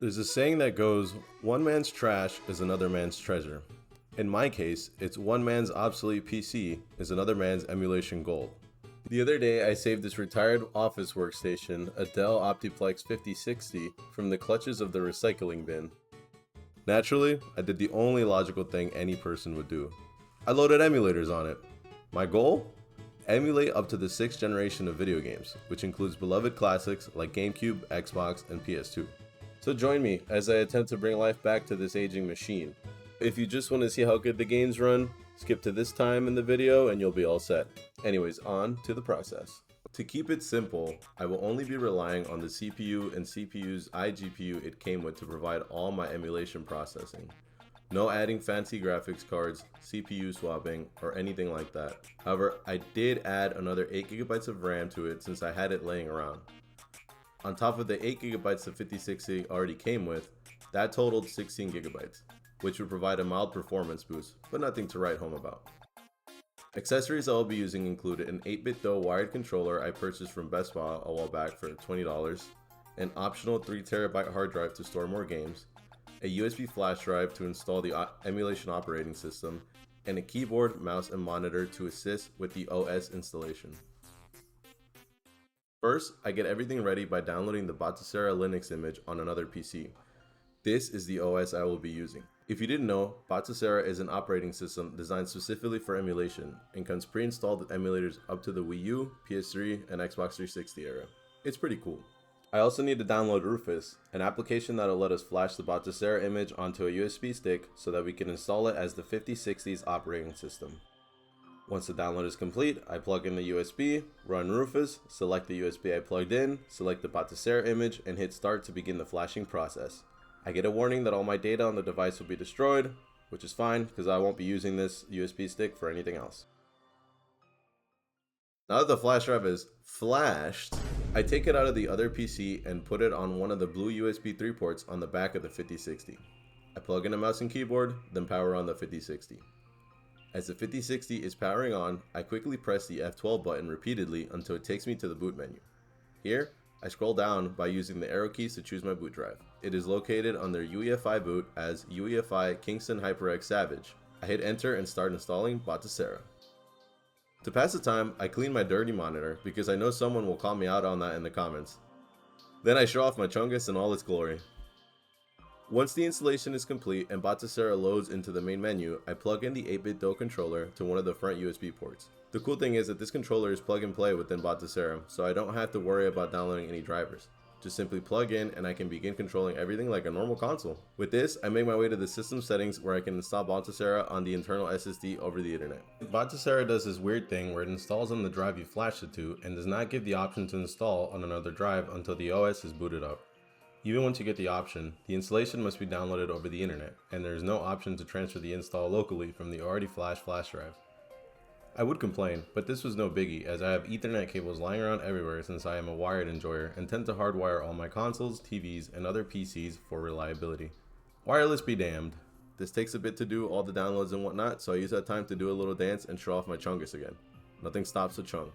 There's a saying that goes, one man's trash is another man's treasure. In my case, it's one man's obsolete PC is another man's emulation gold. The other day, I saved this retired office workstation, a Dell Optiplex 5060, from the clutches of the recycling bin. Naturally, I did the only logical thing any person would do. I loaded emulators on it. My goal? Emulate up to the 6th generation of video games, which includes beloved classics like Gamecube, Xbox, and PS2. So join me as I attempt to bring life back to this aging machine. If you just want to see how good the games run, skip to this time in the video and you'll be all set. Anyways, on to the process. To keep it simple, I will only be relying on the CPU and CPU's iGPU it came with to provide all my emulation processing. No adding fancy graphics cards, CPU swapping, or anything like that. However, I did add another 8GB of RAM to it since I had it laying around. On top of the 8GB the 5060 already came with, that totaled 16GB, which would provide a mild performance boost, but nothing to write home about. Accessories I will be using include an 8-bit DOE wired controller I purchased from Best Buy a while back for $20, an optional 3TB hard drive to store more games, a USB flash drive to install the emulation operating system, and a keyboard, mouse, and monitor to assist with the OS installation. First, I get everything ready by downloading the Batocera Linux image on another PC. This is the OS I will be using. If you didn't know, Batocera is an operating system designed specifically for emulation and comes pre-installed with emulators up to the Wii U, PS3, and Xbox 360 era. It's pretty cool. I also need to download Rufus, an application that will let us flash the Batocera image onto a USB stick so that we can install it as the 5060's operating system. Once the download is complete, I plug in the USB, run Rufus, select the USB I plugged in, select the Batocera image, and hit start to begin the flashing process. I get a warning that all my data on the device will be destroyed, which is fine because I won't be using this USB stick for anything else. Now that the flash drive is flashed, I take it out of the other PC and put it on one of the blue USB 3 ports on the back of the 5060. I plug in a mouse and keyboard, then power on the 5060. As the 5060 is powering on, I quickly press the F12 button repeatedly until it takes me to the boot menu. Here, I scroll down by using the arrow keys to choose my boot drive. It is located under UEFI boot as UEFI Kingston HyperX Savage. I hit enter and start installing Batocera. To pass the time, I clean my dirty monitor because I know someone will call me out on that in the comments. Then I show off my Chungus in all its glory. Once the installation is complete and Batocera loads into the main menu, I plug in the 8-bit DOE controller to one of the front USB ports. The cool thing is that this controller is plug and play within Batocera, so I don't have to worry about downloading any drivers. Just simply plug in and I can begin controlling everything like a normal console. With this, I make my way to the system settings where I can install Batocera on the internal SSD over the internet. Batocera does this weird thing where it installs on the drive you flashed it to and does not give the option to install on another drive until the OS is booted up. Even once you get the option, the installation must be downloaded over the internet, and there is no option to transfer the install locally from the already flashed flash drive. I would complain, but this was no biggie as I have Ethernet cables lying around everywhere since I am a wired enjoyer and tend to hardwire all my consoles, TVs, and other PCs for reliability. Wireless be damned. This takes a bit to do all the downloads and whatnot, so I use that time to do a little dance and show off my Chungus again. Nothing stops a chung.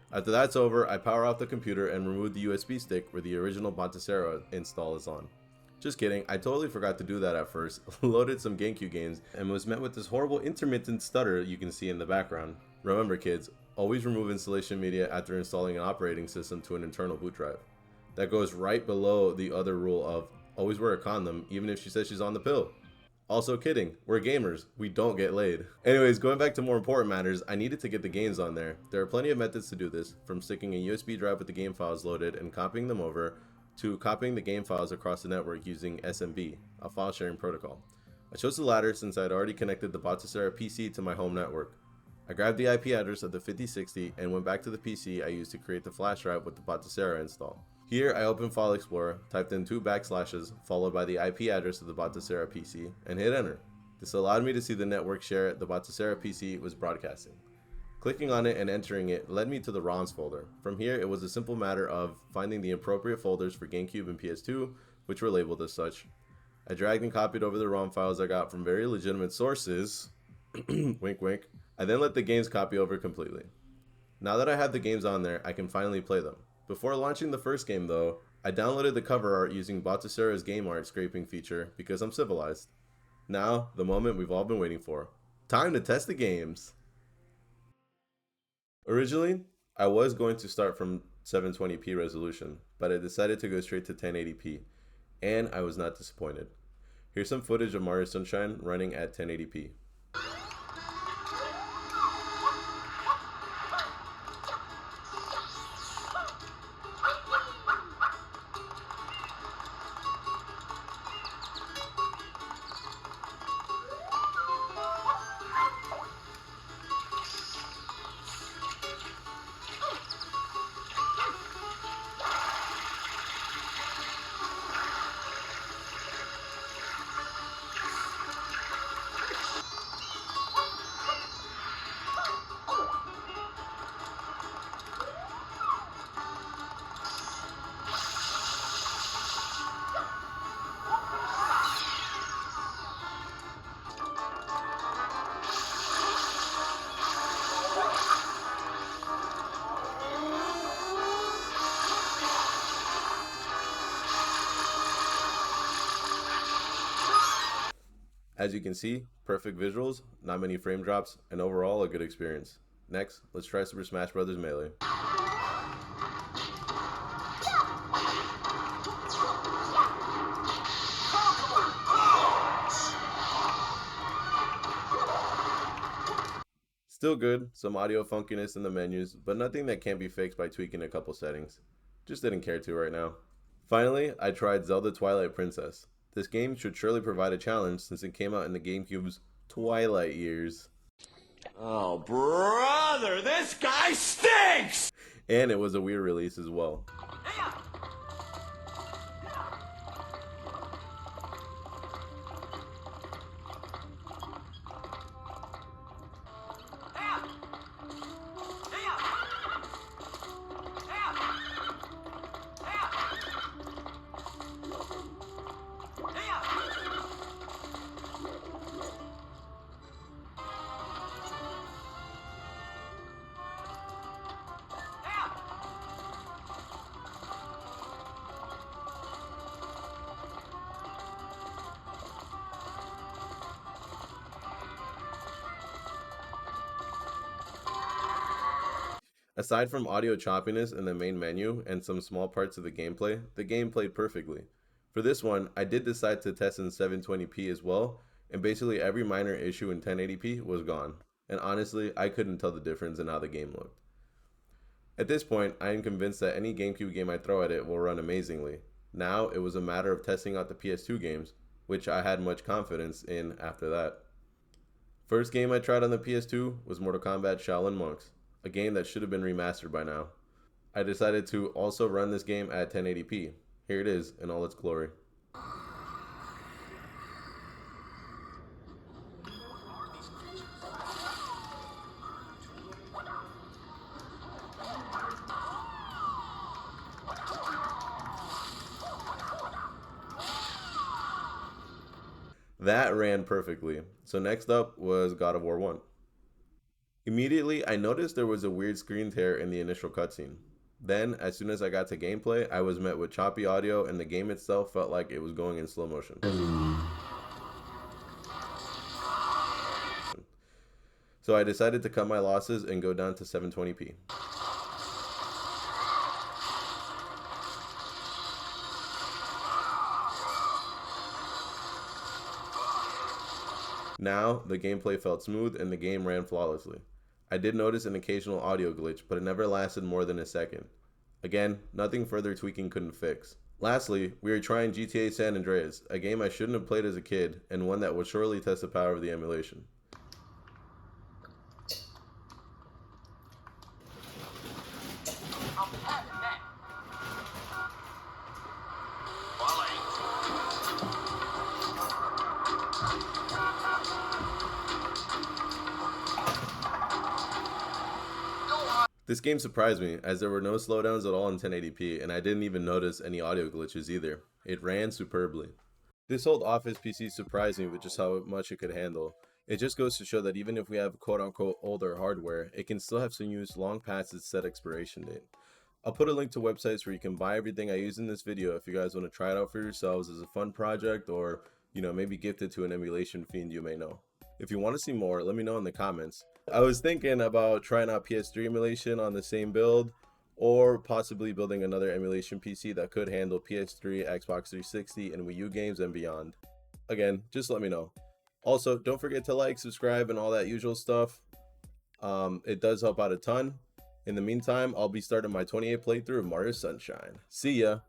After that's over, I power off the computer and remove the USB stick where the original Batocera install is on. Just kidding, I totally forgot to do that at first, loaded some Gamecube games, and was met with this horrible intermittent stutter you can see in the background. Remember kids, always remove installation media after installing an operating system to an internal boot drive. That goes right below the other rule of always wear a condom even if she says she's on the pill. Also kidding, we're gamers, we don't get laid. Anyways, going back to more important matters, I needed to get the games on there. There are plenty of methods to do this, from sticking a USB drive with the game files loaded and copying them over, to copying the game files across the network using SMB, a file sharing protocol. I chose the latter since I had already connected the Batocera PC to my home network. I grabbed the IP address of the 5060 and went back to the PC I used to create the flash drive with the Batocera install. Here I opened File Explorer, typed in 2 backslashes, followed by the IP address of the Batocera PC, and hit enter. This allowed me to see the network share the Batocera PC was broadcasting. Clicking on it and entering it led me to the ROMs folder. From here it was a simple matter of finding the appropriate folders for Gamecube and PS2, which were labeled as such. I dragged and copied over the ROM files I got from very legitimate sources, wink wink. I then let the games copy over completely. Now that I have the games on there, I can finally play them. Before launching the first game though, I downloaded the cover art using Bottasera's game art scraping feature because I'm civilized. Now, the moment we've all been waiting for. Time to test the games! Originally, I was going to start from 720p resolution, but I decided to go straight to 1080p, and I was not disappointed. Here's some footage of Mario Sunshine running at 1080p. As you can see, perfect visuals, not many frame drops, and overall a good experience. Next, let's try Super Smash Bros. Melee. Still good, some audio funkiness in the menus, but nothing that can't be fixed by tweaking a couple settings. Just didn't care to right now. Finally, I tried Zelda Twilight Princess. This game should surely provide a challenge since it came out in the GameCube's Twilight years. Oh, brother, this guy stinks! And it was a Wii release as well. Aside from audio choppiness in the main menu and some small parts of the game played perfectly. For this one, I did decide to test in 720p as well, and basically every minor issue in 1080p was gone. And honestly, I couldn't tell the difference in how the game looked. At this point, I am convinced that any GameCube game I throw at it will run amazingly. Now, it was a matter of testing out the PS2 games, which I had much confidence in after that. First game I tried on the PS2 was Mortal Kombat Shaolin Monks, a game that should have been remastered by now. I decided to also run this game at 1080p. Here it is in all its glory. That ran perfectly. So next up was God of War 1. Immediately, I noticed there was a weird screen tear in the initial cutscene. Then, as soon as I got to gameplay, I was met with choppy audio and the game itself felt like it was going in slow motion. So I decided to cut my losses and go down to 720p. Now, the gameplay felt smooth and the game ran flawlessly. I did notice an occasional audio glitch, but it never lasted more than a second. Again, nothing further tweaking couldn't fix. Lastly, we are trying GTA San Andreas, a game I shouldn't have played as a kid, and one that would surely test the power of the emulation. This game surprised me, as there were no slowdowns at all in 1080p, and I didn't even notice any audio glitches either. It ran superbly. This old office PC surprised me with just how much it could handle. It just goes to show that even if we have quote-unquote older hardware, it can still have some use long past its set expiration date. I'll put a link to websites where you can buy everything I use in this video if you guys want to try it out for yourselves as a fun project, or maybe gift it to an emulation fiend you may know. If you want to see more, let me know in the comments. I was thinking about trying out PS3 emulation on the same build, or possibly building another emulation PC that could handle PS3, Xbox 360, and Wii U games and beyond. Again, just let me know. Also, don't forget to like, subscribe, and all that usual stuff. It does help out a ton. In the meantime, I'll be starting my 28 playthrough of Mario Sunshine. See ya!